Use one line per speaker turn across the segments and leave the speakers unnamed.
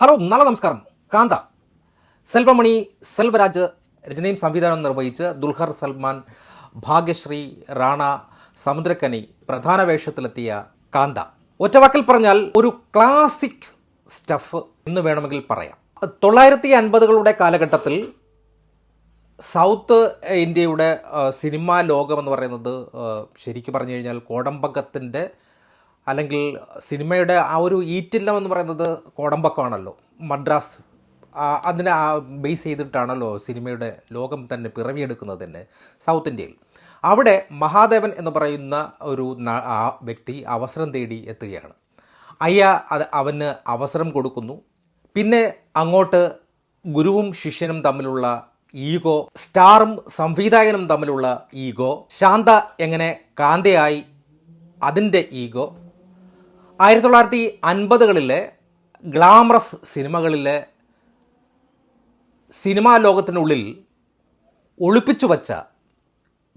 Hello, നല്ല നമസ്കാരം. കാന്ത, സെൽവമണി സെൽവരാജ് രചനയും സംവിധാനം നിർവഹിച്ച് ദുൽഖർ സൽമാൻ, ഭാഗ്യശ്രീ, റാണ, സമുദ്രക്കനി പ്രധാന വേഷത്തിലെത്തിയ കാന്ത. ഒറ്റവാക്കിൽ പറഞ്ഞാൽ ഒരു ക്ലാസിക് സ്റ്റഫ് എന്ന് വേണമെങ്കിൽ പറയാം. 1950കളുടെ കാലഘട്ടത്തിൽ സൗത്ത് ഇന്ത്യയുടെ സിനിമാ ലോകമെന്ന് പറയുന്നത് ശരിക്കും പറഞ്ഞു കഴിഞ്ഞാൽ കോടമ്പക്കത്തിൻ്റെ അല്ലെങ്കിൽ സിനിമയുടെ ആ ഒരു ഈറ്റില്ലം എന്ന് പറയുന്നത് കോടമ്പക്കമാണല്ലോ. മദ്രാസ് അതിനെ ബേസ് ചെയ്തിട്ടാണല്ലോ സിനിമയുടെ ലോകം തന്നെ പിറവിയെടുക്കുന്നത് തന്നെ സൗത്ത് ഇന്ത്യയിൽ. അവിടെ മഹാദേവൻ എന്ന് പറയുന്ന ഒരു വ്യക്തി അവസരം തേടി എത്തുകയാണ്. അവന് അവസരം കൊടുക്കുന്നു. പിന്നെ അങ്ങോട്ട് ഗുരുവും ശിഷ്യനും തമ്മിലുള്ള ഈഗോ, സ്റ്റാറും സംവിധായകനും തമ്മിലുള്ള ഈഗോ, ശാന്ത എങ്ങനെ കാന്തയായി അതിൻ്റെ ഈഗോ, 1950കളിലെ ഗ്ലാമറസ് സിനിമകളിലെ സിനിമാ ലോകത്തിനുള്ളിൽ ഒളിപ്പിച്ചു വച്ച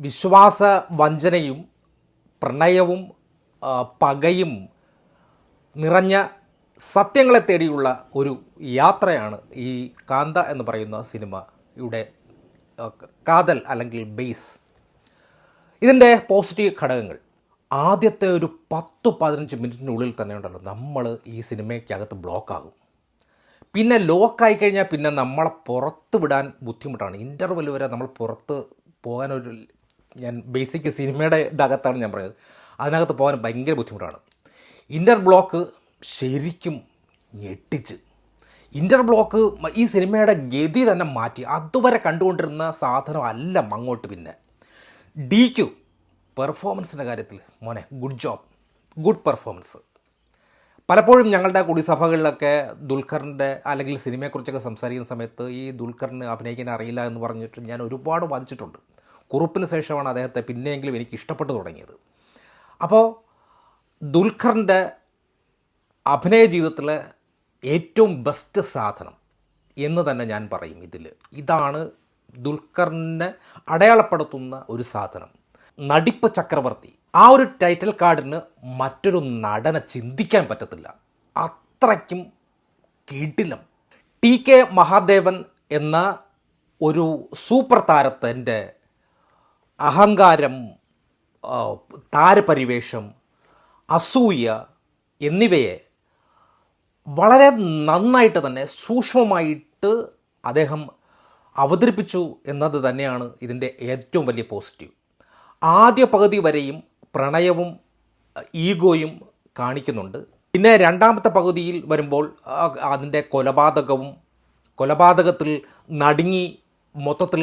വിശ്വാസ വഞ്ചനയും പ്രണയവും പകയും നിറഞ്ഞ സത്യങ്ങളെ തേടിയുള്ള ഒരു യാത്രയാണ് ഈ കാന്ത എന്ന് പറയുന്ന സിനിമയുടെ കാതൽ അല്ലെങ്കിൽ ബേസ്. ഇതിൻ്റെ പോസിറ്റീവ് ഘടകങ്ങൾ, ആദ്യത്തെ ഒരു 10-15 മിനിറ്റിനുള്ളിൽ തന്നെ ഉണ്ടല്ലോ നമ്മൾ ഈ സിനിമയ്ക്കകത്ത് ബ്ലോക്കാകും. പിന്നെ ലോക്കായി കഴിഞ്ഞാൽ പിന്നെ നമ്മളെ പുറത്ത് വിടാൻ ബുദ്ധിമുട്ടാണ്. ഇൻ്റർവെൽ വരെ നമ്മൾ പുറത്ത് പോകാനൊരു, ഞാൻ ബേസിക് സിനിമയുടെ അകത്താണ് ഞാൻ പറയുന്നത്, അതിനകത്ത് പോകാൻ ഭയങ്കര ബുദ്ധിമുട്ടാണ്. ഇൻ്റർ ബ്ലോക്ക് ശരിക്കും ഞെട്ടിച്ച്, ഇൻ്റർ ബ്ലോക്ക് ഈ സിനിമയുടെ ഗതി തന്നെ മാറ്റി. അതുവരെ കണ്ടുകൊണ്ടിരുന്ന സാധനം അല്ല അങ്ങോട്ട്. പിന്നെ DQ പെർഫോമൻസിൻ്റെ കാര്യത്തിൽ മോനെ ഗുഡ് ജോബ്, ഗുഡ് പെർഫോമൻസ്. പലപ്പോഴും ഞങ്ങളുടെ കുടിസഭകളിലൊക്കെ ദുൽഖറിൻ്റെ അല്ലെങ്കിൽ സിനിമയെക്കുറിച്ചൊക്കെ സംസാരിക്കുന്ന സമയത്ത് ഈ ദുൽഖറിന് അഭിനയിക്കാൻ അറിയില്ല എന്ന് പറഞ്ഞിട്ട് ഞാൻ ഒരുപാട് വാദിച്ചിട്ടുണ്ട്. കുറുപ്പിന് ശേഷമാണ് അദ്ദേഹത്തെ പിന്നെയെങ്കിലും എനിക്ക് ഇഷ്ടപ്പെട്ടു തുടങ്ങിയത്. അപ്പോൾ ദുൽഖറിൻ്റെ അഭിനയ ജീവിതത്തിലെ ഏറ്റവും ബെസ്റ്റ് സാധനം എന്ന് തന്നെ ഞാൻ പറയും. ഇതാണ് ദുൽഖറിനെ അടയാളപ്പെടുത്തുന്ന ഒരു സാധനം. നടിപ്പ് ചക്രവർത്തി, ആ ഒരു ടൈറ്റിൽ കാർഡിന് മറ്റൊരു നടനെ ചിന്തിക്കാൻ പറ്റത്തില്ല. അത്രയ്ക്കും കിടിലം. TK മഹാദേവൻ എന്ന ഒരു സൂപ്പർ താരത്തിൻ്റെ അഹങ്കാരം, താരപരിവേഷം, അസൂയ എന്നിവയെ വളരെ നന്നായിട്ട് തന്നെ സൂക്ഷ്മമായിട്ട് അദ്ദേഹം അവതരിപ്പിച്ചു എന്നത് തന്നെയാണ് ഇതിൻ്റെ ഏറ്റവും വലിയ പോസിറ്റീവ്. ആദ്യ പകുതി വരെയും പ്രണയവും ഈഗോയും കാണിക്കുന്നുണ്ട്. പിന്നെ രണ്ടാമത്തെ പകുതിയിൽ വരുമ്പോൾ അതിൻ്റെ കൊലപാതകത്തിൽ നടുങ്ങി മൊത്തത്തിൽ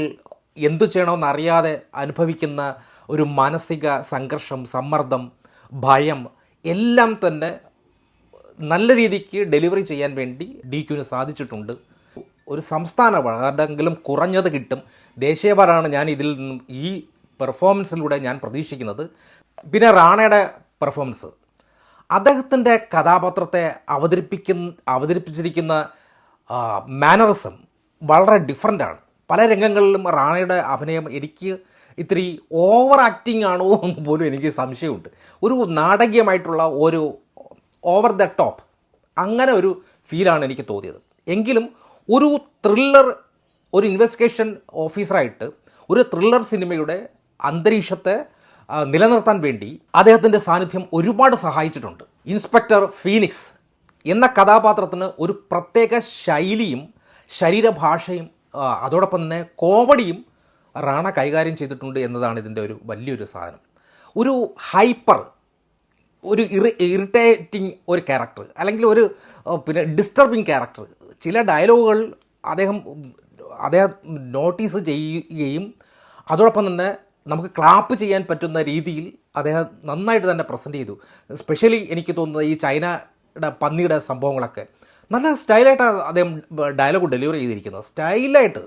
എന്തു ചെയ്യണമെന്നറിയാതെ അനുഭവിക്കുന്ന ഒരു മാനസിക സംഘർഷം, സമ്മർദ്ദം, ഭയം എല്ലാം തന്നെ നല്ല രീതിക്ക് ഡെലിവറി ചെയ്യാൻ വേണ്ടി DQന് സാധിച്ചിട്ടുണ്ട്. ഒരു സംസ്ഥാന അവാർഡെങ്കിലും കുറഞ്ഞത് കിട്ടും. ദേശീയ അവാർഡാണ് ഞാൻ ഇതിൽ നിന്നും ഈ പെർഫോമൻസിലൂടെ ഞാൻ പ്രതീക്ഷിക്കുന്നത്. പിന്നെ റാണയുടെ പെർഫോമൻസ്, അദ്ദേഹത്തിൻ്റെ കഥാപാത്രത്തെ അവതരിപ്പിച്ചിരിക്കുന്ന മാനറിസം വളരെ ഡിഫറൻ്റാണ്. പല രംഗങ്ങളിലും റാണയുടെ അഭിനയം എനിക്ക് ഇത്തിരി ഓവർ ആക്ടിങ് ആണോ എന്ന് പോലും എനിക്ക് സംശയമുണ്ട്. ഒരു നാടകീയമായിട്ടുള്ള ഒരു ഓവർ ദ ടോപ്പ് അങ്ങനെ ഒരു ഫീലാണ് എനിക്ക് തോന്നിയത്. എങ്കിലും ഒരു ത്രില്ലർ, ഒരു ഇൻവെസ്റ്റിഗേഷൻ ഓഫീസറായിട്ട് ഒരു ത്രില്ലർ സിനിമയുടെ അന്തരീക്ഷത്തെ നിലനിർത്താൻ വേണ്ടി അദ്ദേഹത്തിൻ്റെ സാന്നിധ്യം ഒരുപാട് സഹായിച്ചിട്ടുണ്ട്. ഇൻസ്പെക്ടർ ഫീനിക്സ് എന്ന കഥാപാത്രത്തിന് ഒരു പ്രത്യേക ശൈലിയും ശരീരഭാഷയും അതോടൊപ്പം തന്നെ കോമഡിയും റാണ കൈകാര്യം ചെയ്തിട്ടുണ്ട് എന്നതാണ് ഇതിൻ്റെ ഒരു വലിയൊരു സാധനം. ഒരു ഹൈപ്പർ, ഒരു ഇറിറ്റേറ്റിംഗ് ഒരു ക്യാരക്ടർ അല്ലെങ്കിൽ ഒരു പിന്നെ ഡിസ്റ്റർബിങ് ക്യാരക്ടർ, ചില ഡയലോഗുകൾ അദ്ദേഹം നോട്ടീസ് ചെയ്യുകയും അതോടൊപ്പം തന്നെ നമുക്ക് ക്ലാപ്പ് ചെയ്യാൻ പറ്റുന്ന രീതിയിൽ അദ്ദേഹം നന്നായിട്ട് തന്നെ പ്രസൻറ്റ് ചെയ്തു. സ്പെഷ്യലി എനിക്ക് തോന്നുന്നത് ഈ ചൈനയുടെ പന്നിയുടെ സംഭവങ്ങളൊക്കെ നല്ല സ്റ്റൈലായിട്ടാണ് അദ്ദേഹം ഡയലോഗ് ഡെലിവറി ചെയ്തിരിക്കുന്നത്. സ്റ്റൈലായിട്ട്,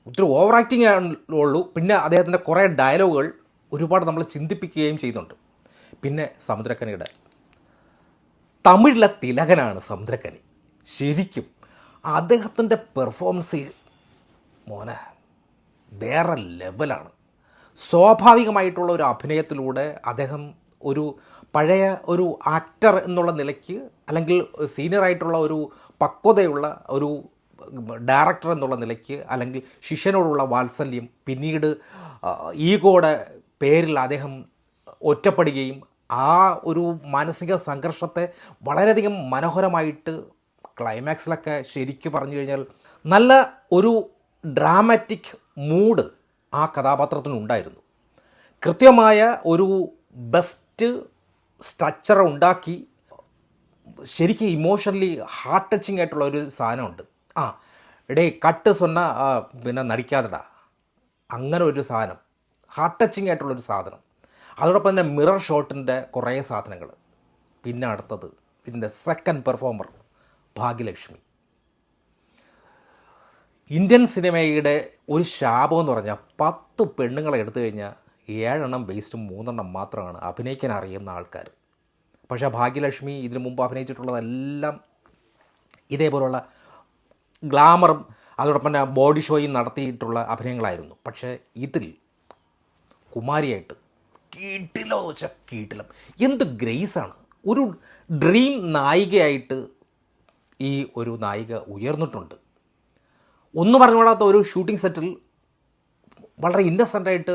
ഒത്തിരി ഓവർ ആക്ടിങ് ഉള്ളൂ. പിന്നെ അദ്ദേഹത്തിൻ്റെ കുറേ ഡയലോഗുകൾ ഒരുപാട് നമ്മൾ ചിന്തിപ്പിക്കുകയും ചെയ്യുന്നുണ്ട്. പിന്നെ സമുദ്രക്കനിയുടെ, തമിഴിലെ തിലകനാണ് സമുദ്രക്കനി. ശരിക്കും അദ്ദേഹത്തിൻ്റെ പെർഫോമൻസ് മോനെ വേറെ ലെവലാണ്. സ്വാഭാവികമായിട്ടുള്ള ഒരു അഭിനയത്തിലൂടെ അദ്ദേഹം ഒരു പഴയ ഒരു ആക്ടർ എന്നുള്ള നിലയ്ക്ക് അല്ലെങ്കിൽ സീനിയറായിട്ടുള്ള ഒരു പക്വതയുള്ള ഒരു ഡയറക്ടർ എന്നുള്ള നിലയ്ക്ക്, അല്ലെങ്കിൽ ശിഷ്യനോടുള്ള വാത്സല്യം, പിന്നീട് ഈഗോയുടെ പേരിൽ അദ്ദേഹം ഒറ്റപ്പെടുകയും ആ ഒരു മാനസിക സംഘർഷത്തെ വളരെയധികം മനോഹരമായിട്ട് ക്ലൈമാക്സിലൊക്കെ ശരിക്കും പറഞ്ഞു കഴിഞ്ഞാൽ നല്ല ഒരു ഡ്രാമാറ്റിക് മൂഡ് ആ കഥാപാത്രത്തിനുണ്ടായിരുന്നു. കൃത്യമായ ഒരു ബെസ്റ്റ് സ്ട്രക്ചർ ഉണ്ടാക്കി ശരിക്കും ഇമോഷണലി ഹാർട്ട് ടച്ചിങ് ആയിട്ടുള്ള ഒരു സാധനമുണ്ട്. ഇടേ കട്ട് സ്വന്ന പിന്നെ നടിക്കാതെടാ, അങ്ങനെ ഒരു സാധനം, ഹാർട്ട് ടച്ചിങ് ആയിട്ടുള്ളൊരു സാധനം. അതോടൊപ്പം തന്നെ മിറർ ഷോട്ടിൻ്റെ കുറേ സാധനങ്ങൾ. പിന്നെ അടുത്തത് ഇതിൻ്റെ സെക്കൻഡ് പെർഫോമർ ഭാഗ്യലക്ഷ്മി. ഇന്ത്യൻ സിനിമയുടെ ഒരു ശാപം എന്ന് പറഞ്ഞാൽ 10 പെണ്ണുങ്ങളെ എടുത്തു കഴിഞ്ഞാൽ 7 വേസ്റ്റും 3 മാത്രമാണ് അഭിനയിക്കാൻ അറിയുന്ന ആൾക്കാർ. പക്ഷേ ഭാഗ്യലക്ഷ്മി ഇതിനു മുമ്പ് അഭിനയിച്ചിട്ടുള്ളതെല്ലാം ഇതേപോലുള്ള ഗ്ലാമറും അതോടൊപ്പം തന്നെ ബോഡി ഷോയും നടത്തിയിട്ടുള്ള അഭിനയങ്ങളായിരുന്നു. പക്ഷേ ഇതിൽ കുമാരിയായിട്ട് കീട്ടിലോ എന്ന് വെച്ചാൽ കീട്ടിലും, എന്ത് ഗ്രേസാണ്. ഒരു ഡ്രീം നായികയായിട്ട് ഈ ഒരു നായിക ഉയർന്നിട്ടുണ്ട്. ഒന്നും പറഞ്ഞുകൂടാത്ത ഒരു ഷൂട്ടിംഗ് സെറ്റിൽ വളരെ ഇന്നസെൻ്റായിട്ട്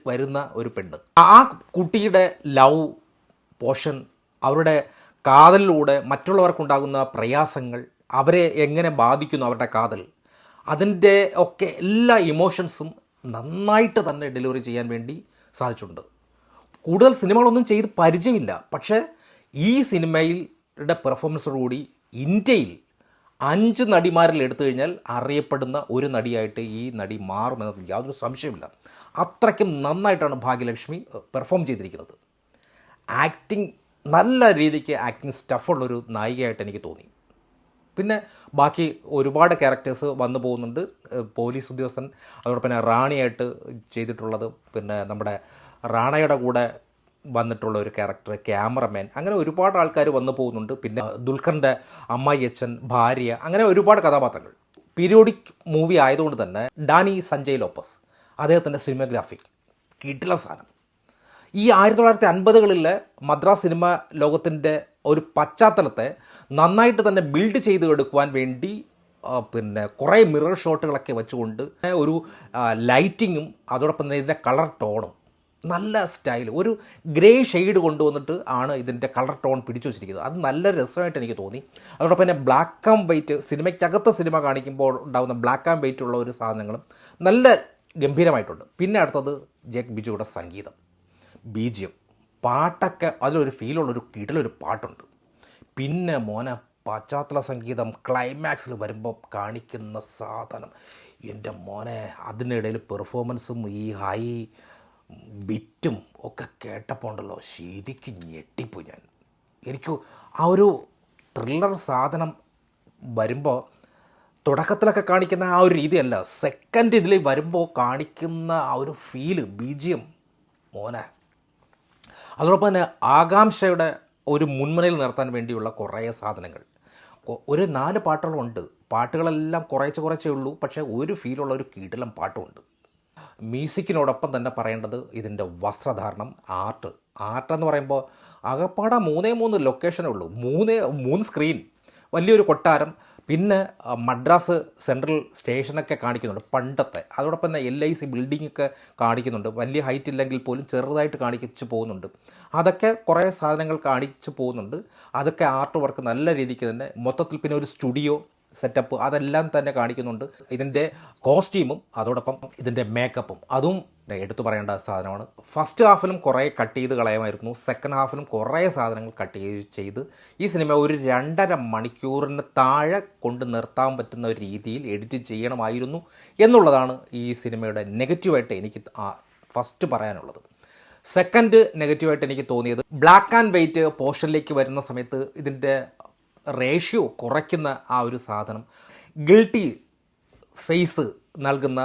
വരുന്ന ഒരു പെണ്ണ്. ആ കുട്ടിയുടെ ലവ് പോഷൻ, അവരുടെ കാതലിലൂടെ മറ്റുള്ളവർക്കുണ്ടാകുന്ന പ്രയാസങ്ങൾ, അവരെ എങ്ങനെ ബാധിക്കുന്നു അവരുടെ കാതൽ, അതിൻ്റെ ഒക്കെ എല്ലാ ഇമോഷൻസും നന്നായിട്ട് തന്നെ ഡെലിവറി ചെയ്യാൻ വേണ്ടി സാധിച്ചിട്ടുണ്ട്. കൂടുതൽ സിനിമകളൊന്നും ചെയ്ത് പരിചയമില്ല, പക്ഷേ ഈ സിനിമയുടെ പെർഫോമൻസോടുകൂടി ഇന്ത്യയിൽ 5 നടിമാരിൽ എടുത്തു കഴിഞ്ഞാൽ അറിയപ്പെടുന്ന ഒരു നടിയായിട്ട് ഈ നടി മാറുമെന്നതിൽ യാതൊരു സംശയമില്ല. അത്രയ്ക്കും നന്നായിട്ടാണ് ഭാഗ്യലക്ഷ്മി പെർഫോം ചെയ്തിരിക്കുന്നത്. ആക്ടിങ് നല്ല രീതിക്ക് ആക്ടിങ് സ്റ്റഫുള്ളൊരു നായികയായിട്ട് എനിക്ക് തോന്നി. പിന്നെ ബാക്കി ഒരുപാട് ക്യാരക്ടേഴ്സ് വന്നു പോകുന്നുണ്ട്. പോലീസ് ഉദ്യോഗസ്ഥൻ, അതോടൊപ്പം തന്നെ റാണിയായിട്ട് ചെയ്തിട്ടുള്ളത്, പിന്നെ നമ്മുടെ റാണയുടെ കൂടെ വന്നിട്ടുള്ള ഒരു ക്യാരക്ടർ, ക്യാമറമാൻ, അങ്ങനെ ഒരുപാട് ആൾക്കാർ വന്നു പോകുന്നുണ്ട്. പിന്നെ ദുൽഖറിൻ്റെ അമ്മായി അച്ഛൻ, ഭാര്യ, അങ്ങനെ ഒരുപാട് കഥാപാത്രങ്ങൾ. പീരിയോഡിക് മൂവി ആയതുകൊണ്ട് തന്നെ ഡാനി സഞ്ജയ് ലോപ്പസ്, അദ്ദേഹത്തിൻ്റെ സിനിമോഗ്രാഫിക് കിടിലൻ സാധനം. ഈ 1950കളിലെ മദ്രാസ് സിനിമ ലോകത്തിൻ്റെ ഒരു പശ്ചാത്തലത്തെ നന്നായിട്ട് തന്നെ ബിൽഡ് ചെയ്ത് എടുക്കുവാൻ വേണ്ടി പിന്നെ കുറേ മിറർ ഷോട്ടുകളൊക്കെ വെച്ചുകൊണ്ട് ഒരു ലൈറ്റിങ്ങും അതോടൊപ്പം തന്നെ ഇതിൻ്റെ കളർ ടോണും നല്ല സ്റ്റൈൽ, ഒരു ഗ്രേ ഷെയ്ഡ് കൊണ്ടുവന്നിട്ട് ആണ് ഇതിൻ്റെ കളർ ടോൺ പിടിച്ചു വച്ചിരിക്കുന്നത്. അത് നല്ല രസമായിട്ട് എനിക്ക് തോന്നി. അതോടൊപ്പം തന്നെ ബ്ലാക്ക് ആൻഡ് വൈറ്റ്, സിനിമയ്ക്കകത്ത് സിനിമ കാണിക്കുമ്പോൾ ഉണ്ടാകുന്ന ബ്ലാക്ക് ആൻഡ് വൈറ്റ് ഉള്ള ഒരു സാധനങ്ങളും നല്ല ഗംഭീരമായിട്ടുണ്ട്. പിന്നെ അടുത്തത് ജേക്ക് ബിജുയുടെ സംഗീതം, ബീജിയം, പാട്ടൊക്കെ അതിലൊരു ഫീലുള്ളൊരു കിടലൊരു പാട്ടുണ്ട്. പിന്നെ മോനെ പശ്ചാത്തല സംഗീതം ക്ലൈമാക്സിൽ വരുമ്പോൾ കാണിക്കുന്ന സാധനം, എൻ്റെ മോനെ, അതിനിടയിൽ പെർഫോമൻസും ഈ ഹൈ ബിറ്റും ഒക്കെ കേട്ടപ്പോൾ ഉണ്ടല്ലോ ശരിക്കും ഞെട്ടിപ്പോയി ഞാൻ. എനിക്ക് ആ ഒരു ത്രില്ലർ സാധനം വരുമ്പോൾ തുടക്കത്തിലൊക്കെ കാണിക്കുന്ന ആ ഒരു രീതിയല്ല, സെക്കൻഡ് ഇതിൽ വരുമ്പോൾ കാണിക്കുന്ന ആ ഒരു ഫീല്, ബീജിയം മോനെ. അതോടൊപ്പം തന്നെ ആകാംക്ഷയുടെ ഒരു മുൻമുനയിൽ നിർത്താൻ വേണ്ടിയുള്ള കുറേ സാധനങ്ങൾ. ഒരു 4 പാട്ടുകളുണ്ട്. പാട്ടുകളെല്ലാം കുറച്ചേ ഉള്ളൂ, പക്ഷേ ഒരു ഫീലുള്ള ഒരു കിടിലൻ പാട്ടുമുണ്ട്. മ്യൂസിക്കിനോടൊപ്പം തന്നെ പറയേണ്ടത് ഇതിൻ്റെ വസ്ത്രധാരണം, ആർട്ടെന്ന് പറയുമ്പോൾ ആകപ്പാടെ 3 ലൊക്കേഷനേ ഉള്ളൂ. 3 സ്ക്രീൻ, വലിയൊരു കൊട്ടാരം, പിന്നെ മദ്രാസ് സെൻട്രൽ സ്റ്റേഷനൊക്കെ കാണിക്കുന്നുണ്ട് പണ്ടത്തെ. അതോടൊപ്പം തന്നെ LIC ബിൽഡിങ്ങൊക്കെ കാണിക്കുന്നുണ്ട്. വലിയ ഹൈറ്റ് ഇല്ലെങ്കിൽ പോലും ചെറുതായിട്ട് കാണിച്ചു പോകുന്നുണ്ട്. അതൊക്കെ കുറേ സാധനങ്ങൾ കാണിച്ചു പോകുന്നുണ്ട്. അതൊക്കെ ആർട്ട് വർക്ക് നല്ല രീതിക്ക് തന്നെ മൊത്തത്തിൽ. പിന്നെ ഒരു സ്റ്റുഡിയോ സെറ്റപ്പ് അതെല്ലാം തന്നെ കാണിക്കുന്നുണ്ട്. ഇതിൻ്റെ കോസ്റ്റ്യൂമും അതോടൊപ്പം ഇതിൻ്റെ മേക്കപ്പും അതും എടുത്തു പറയേണ്ട സാധനമാണ്. ഫസ്റ്റ് ഹാഫിലും കുറേ കട്ട് ചെയ്ത് കളയുമായിരുന്നു, സെക്കൻഡ് ഹാഫിലും കുറേ സാധനങ്ങൾ കട്ട് ചെയ്ത് ഈ സിനിമ ഒരു 2.5 മണിക്കൂറിന് താഴെ കൊണ്ട് നിർത്താൻ പറ്റുന്ന ഒരു രീതിയിൽ എഡിറ്റ് ചെയ്യണമായിരുന്നു എന്നുള്ളതാണ് ഈ സിനിമയുടെ നെഗറ്റീവായിട്ട് എനിക്ക് ഫസ്റ്റ് പറയാനുള്ളത്. സെക്കൻഡ് നെഗറ്റീവായിട്ട് എനിക്ക് തോന്നിയത് ബ്ലാക്ക് ആൻഡ് വൈറ്റ് പോർഷനിലേക്ക് വരുന്ന സമയത്ത് ഇതിൻ്റെ റേഷ്യോ കുറയ്ക്കുന്ന ആ ഒരു സാധനം, ഗിൽട്ടി ഫേസ് നൽകുന്ന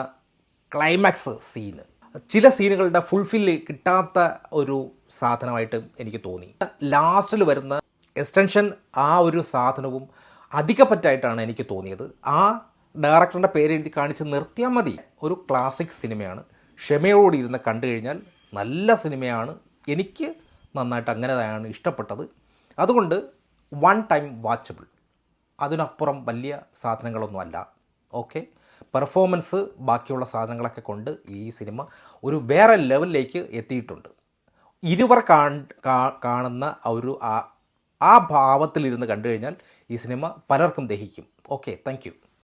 ക്ലൈമാക്സ് സീന്, ചില സീനുകളുടെ ഫുൾഫിൽ കിട്ടാത്ത ഒരു സാധനമായിട്ട് എനിക്ക് തോന്നി. ലാസ്റ്റിൽ വരുന്ന എക്സ്റ്റൻഷൻ ആ ഒരു സാധനവും അധികപ്പറ്റായിട്ടാണ് എനിക്ക് തോന്നിയത്. ആ ഡയറക്ടറിൻ്റെ പേരെഴുതി കാണിച്ച് നിർത്തിയാൽ മതി. ഒരു ക്ലാസിക് സിനിമയാണ്, ക്ഷമയോടെ ഇരുന്ന് കണ്ടു കഴിഞ്ഞാൽ നല്ല സിനിമയാണ്. എനിക്ക് നന്നായിട്ട് അങ്ങനെ തന്നെയാണ് ഇഷ്ടപ്പെട്ടത്. അതുകൊണ്ട് 1 ടൈം വാച്ചബിൾ. അതിനപ്പുറം വലിയ സാധനങ്ങളൊന്നുമല്ല. ഓക്കെ, പെർഫോമൻസ് ബാക്കിയുള്ള സാധനങ്ങളൊക്കെ കൊണ്ട് ഈ സിനിമ ഒരു വേറെ ലെവലിലേക്ക് എത്തിയിട്ടുണ്ട്. ഇരുവർ കാണുന്ന ഒരു ആ ഭാവത്തിലിരുന്ന് കണ്ടു കഴിഞ്ഞാൽ ഈ സിനിമ പലർക്കും ദഹിക്കും. Okay, thank you.